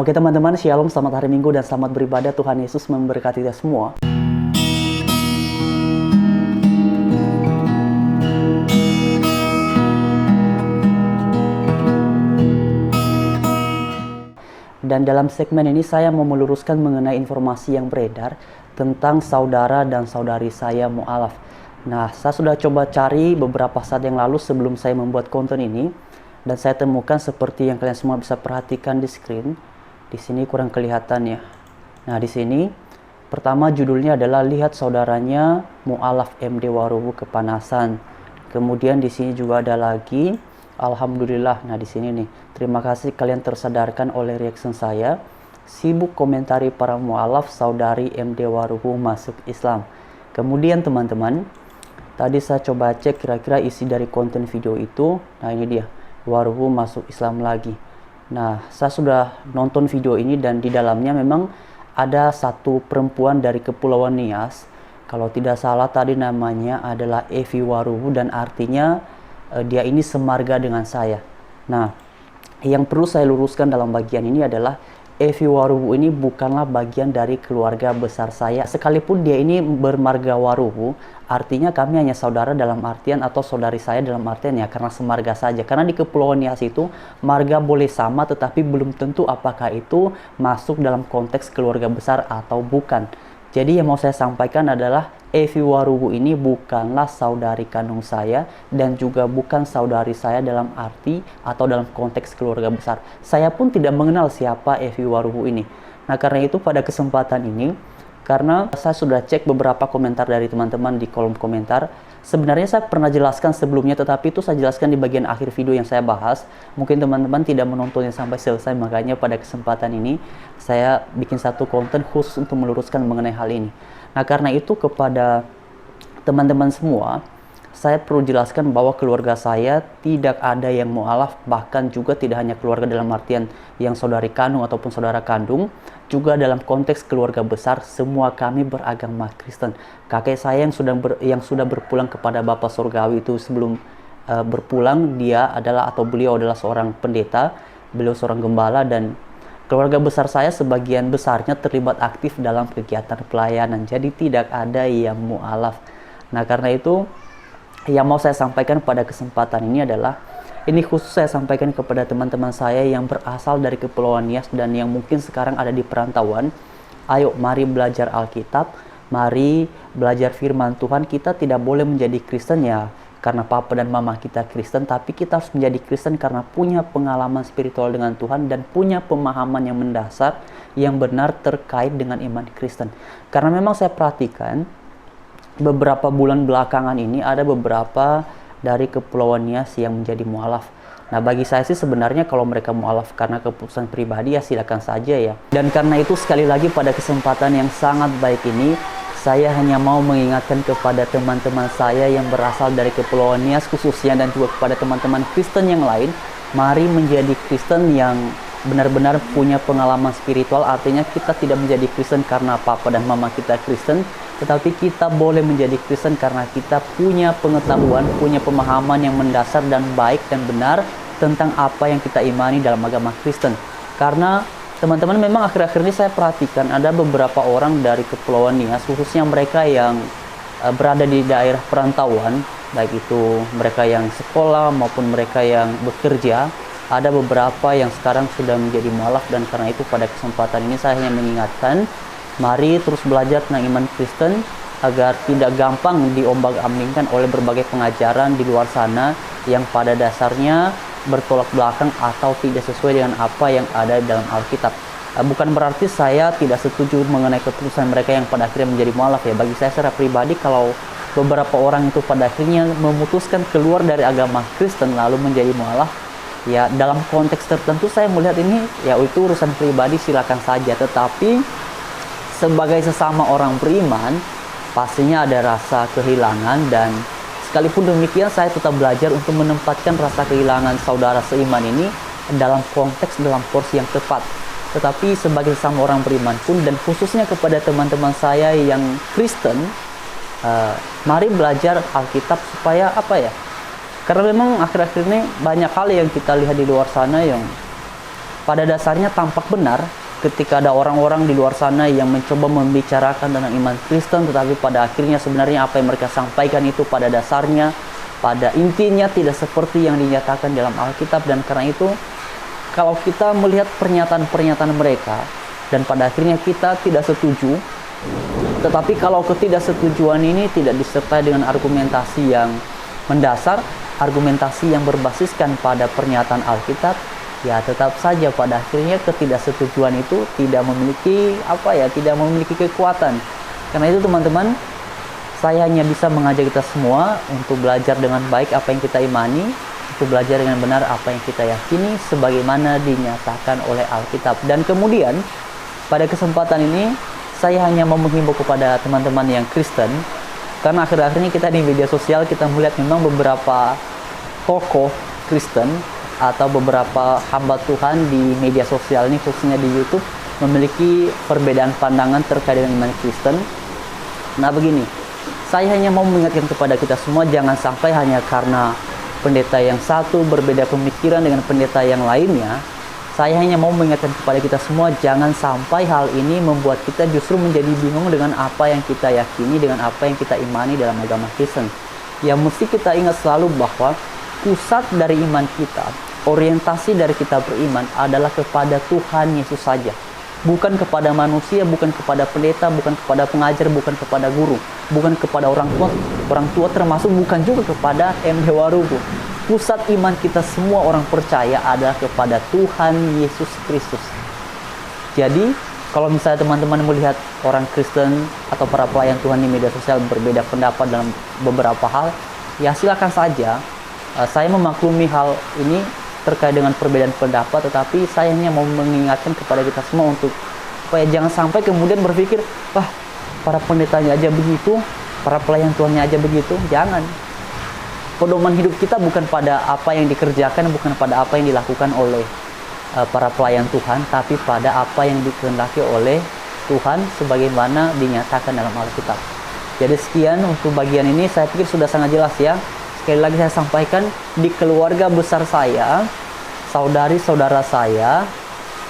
Oke teman-teman, Shalom, selamat hari Minggu dan selamat beribadah. Tuhan Yesus memberkati kita semua. Dan dalam segmen ini saya mau meluruskan mengenai informasi yang beredar tentang saudara dan saudari saya mu'alaf. Nah, saya sudah coba cari beberapa saat yang lalu sebelum saya membuat konten ini, dan saya temukan seperti yang kalian semua bisa perhatikan di screen. Di sini kurang kelihatan ya. Nah, di sini pertama judulnya adalah lihat saudaranya mu'alaf MD Warubu kepanasan. Kemudian di sini juga ada lagi Alhamdulillah. Nah, di sini nih, terima kasih kalian tersadarkan oleh reaction saya. Sibuk komentari para mu'alaf saudari MD Warubu masuk Islam. Kemudian teman-teman, tadi saya coba cek kira-kira isi dari konten video itu. Nah, ini dia, Warubu masuk Islam lagi. Nah, saya sudah nonton video ini dan di dalamnya memang ada satu perempuan dari Kepulauan Nias. Kalau tidak salah tadi namanya adalah Evi Warubu dan artinya dia ini semarga dengan saya. Nah, yang perlu saya luruskan dalam bagian ini adalah Evi Warubu ini bukanlah bagian dari keluarga besar saya. Sekalipun dia ini bermarga Warubu, artinya kami hanya saudara dalam artian atau saudari saya dalam artian ya karena semarga saja. Karena di Kepulauan Nias itu marga boleh sama tetapi belum tentu apakah itu masuk dalam konteks keluarga besar atau bukan. Jadi yang mau saya sampaikan adalah Evi Warubu ini bukanlah saudari kandung saya dan juga bukan saudari saya dalam arti atau dalam konteks keluarga besar. Saya pun tidak mengenal siapa Evi Warubu ini. Nah, karena itu pada kesempatan ini, karena saya sudah cek beberapa komentar dari teman-teman di kolom komentar, sebenarnya saya pernah jelaskan sebelumnya, tetapi itu saya jelaskan di bagian akhir video yang saya bahas. Mungkin teman-teman tidak menontonnya sampai selesai, makanya pada kesempatan ini saya bikin satu konten khusus untuk meluruskan mengenai hal ini. Nah, karena itu kepada teman-teman semua, saya perlu jelaskan bahwa keluarga saya tidak ada yang mu'alaf, bahkan juga tidak hanya keluarga dalam artian yang saudari kandung ataupun saudara kandung, juga dalam konteks keluarga besar, semua kami beragama Kristen. Kakek saya yang sudah berpulang kepada Bapa Surgawi itu sebelum berpulang, beliau adalah seorang pendeta, beliau seorang gembala, dan keluarga besar saya sebagian besarnya terlibat aktif dalam kegiatan pelayanan. Jadi tidak ada yang mu'alaf. Nah, karena itu yang mau saya sampaikan pada kesempatan ini adalah, ini khusus saya sampaikan kepada teman-teman saya yang berasal dari Kepulauan Nias dan yang mungkin sekarang ada di perantauan. Ayo, mari belajar Alkitab, mari belajar firman Tuhan. Kita tidak boleh menjadi Kristen ya karena papa dan mama kita Kristen, tapi kita harus menjadi Kristen karena punya pengalaman spiritual dengan Tuhan dan punya pemahaman yang mendasar, yang benar terkait dengan iman Kristen. Karena memang saya perhatikan beberapa bulan belakangan ini ada beberapa dari Kepulauan Nias yang menjadi mu'alaf. Nah, bagi saya sih sebenarnya kalau mereka mu'alaf karena keputusan pribadi ya silakan saja ya. Dan karena itu sekali lagi pada kesempatan yang sangat baik ini, saya hanya mau mengingatkan kepada teman-teman saya yang berasal dari Kepulauan Nias khususnya dan juga kepada teman-teman Kristen yang lain, mari menjadi Kristen yang benar-benar punya pengalaman spiritual. Artinya kita tidak menjadi Kristen karena papa dan mama kita Kristen, tetapi kita boleh menjadi Kristen karena kita punya pengetahuan, punya pemahaman yang mendasar dan baik dan benar tentang apa yang kita imani dalam agama Kristen. Karena teman-teman memang akhir-akhir ini saya perhatikan ada beberapa orang dari Kepulauan Nias, khususnya mereka yang berada di daerah perantauan, baik itu mereka yang sekolah maupun mereka yang bekerja. Ada beberapa yang sekarang sudah menjadi mu'alaf, dan karena itu pada kesempatan ini saya hanya mengingatkan, mari terus belajar tentang iman Kristen agar tidak gampang diombang-ambingkan oleh berbagai pengajaran di luar sana yang pada dasarnya bertolak belakang atau tidak sesuai dengan apa yang ada dalam Alkitab. Bukan berarti saya tidak setuju mengenai keputusan mereka yang pada akhirnya menjadi mu'alaf ya. Bagi saya secara pribadi, kalau beberapa orang itu pada akhirnya memutuskan keluar dari agama Kristen lalu menjadi mu'alaf, ya dalam konteks tertentu saya melihat ini ya itu urusan pribadi, silakan saja. Tetapi sebagai sesama orang beriman pastinya ada rasa kehilangan, dan sekalipun demikian saya tetap belajar untuk menempatkan rasa kehilangan saudara seiman ini dalam konteks, dalam porsi yang tepat. Tetapi sebagai sesama orang beriman pun, dan khususnya kepada teman-teman saya yang Kristen, mari belajar Alkitab supaya apa ya, karena memang akhir-akhir ini banyak hal yang kita lihat di luar sana yang pada dasarnya tampak benar ketika ada orang-orang di luar sana yang mencoba membicarakan tentang iman Kristen, tetapi pada akhirnya sebenarnya apa yang mereka sampaikan itu pada dasarnya, pada intinya tidak seperti yang dinyatakan dalam Alkitab. Dan karena itu, kalau kita melihat pernyataan-pernyataan mereka dan pada akhirnya kita tidak setuju, tetapi kalau ketidaksetujuan ini tidak disertai dengan argumentasi yang mendasar, argumentasi yang berbasiskan pada pernyataan Alkitab, ya tetap saja pada akhirnya ketidaksetujuan itu tidak memiliki tidak memiliki kekuatan. Karena itu teman-teman, saya hanya bisa mengajak kita semua untuk belajar dengan baik apa yang kita imani, untuk belajar dengan benar apa yang kita yakini sebagaimana dinyatakan oleh Alkitab. Dan kemudian pada kesempatan ini saya hanya mau menghimbau kepada teman-teman yang Kristen, karena akhir-akhir ini kita di media sosial kita melihat memang beberapa tokoh Kristen atau beberapa hamba Tuhan di media sosial ini, khususnya di YouTube, memiliki perbedaan pandangan terkait dengan iman Kristen. Nah begini, saya hanya mau mengingatkan kepada kita semua, jangan sampai hanya karena pendeta yang satu berbeda pemikiran dengan pendeta yang lainnya, saya hanya mau mengingatkan kepada kita semua, jangan sampai hal ini membuat kita justru menjadi bingung dengan apa yang kita yakini, dengan apa yang kita imani dalam agama Kristen. Yang mesti kita ingat selalu bahwa pusat dari iman kita, orientasi dari kita beriman adalah kepada Tuhan Yesus saja. Bukan kepada manusia, bukan kepada pendeta, bukan kepada pengajar, bukan kepada guru, bukan kepada orang tua termasuk bukan juga kepada MD Warugu. Pusat iman kita semua orang percaya adalah kepada Tuhan Yesus Kristus. Jadi, kalau misalnya teman-teman melihat orang Kristen atau para pelayan Tuhan di media sosial berbeda pendapat dalam beberapa hal, ya silakan saja. Saya memaklumi hal ini terkait dengan perbedaan pendapat, tetapi saya hanya mau mengingatkan kepada kita semua untuk supaya jangan sampai kemudian berpikir, wah para pendetanya aja begitu, para pelayan Tuhannya aja begitu. Jangan. Pedoman hidup kita bukan pada apa yang dikerjakan, bukan pada apa yang dilakukan oleh para pelayan Tuhan, tapi pada apa yang dikehendaki oleh Tuhan sebagaimana dinyatakan dalam Alkitab. Jadi sekian untuk bagian ini, saya pikir sudah sangat jelas ya. Sekali lagi saya sampaikan, di keluarga besar saya, saudari-saudara saya,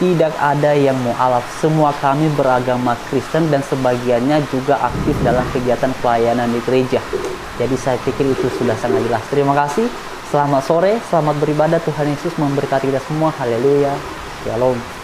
tidak ada yang mu'alaf. Semua kami beragama Kristen dan sebagiannya juga aktif dalam kegiatan pelayanan di gereja. Jadi saya pikir itu sudah sangat jelas. Terima kasih. Selamat sore, selamat beribadah. Tuhan Yesus memberkati kita semua. Haleluya. Shalom.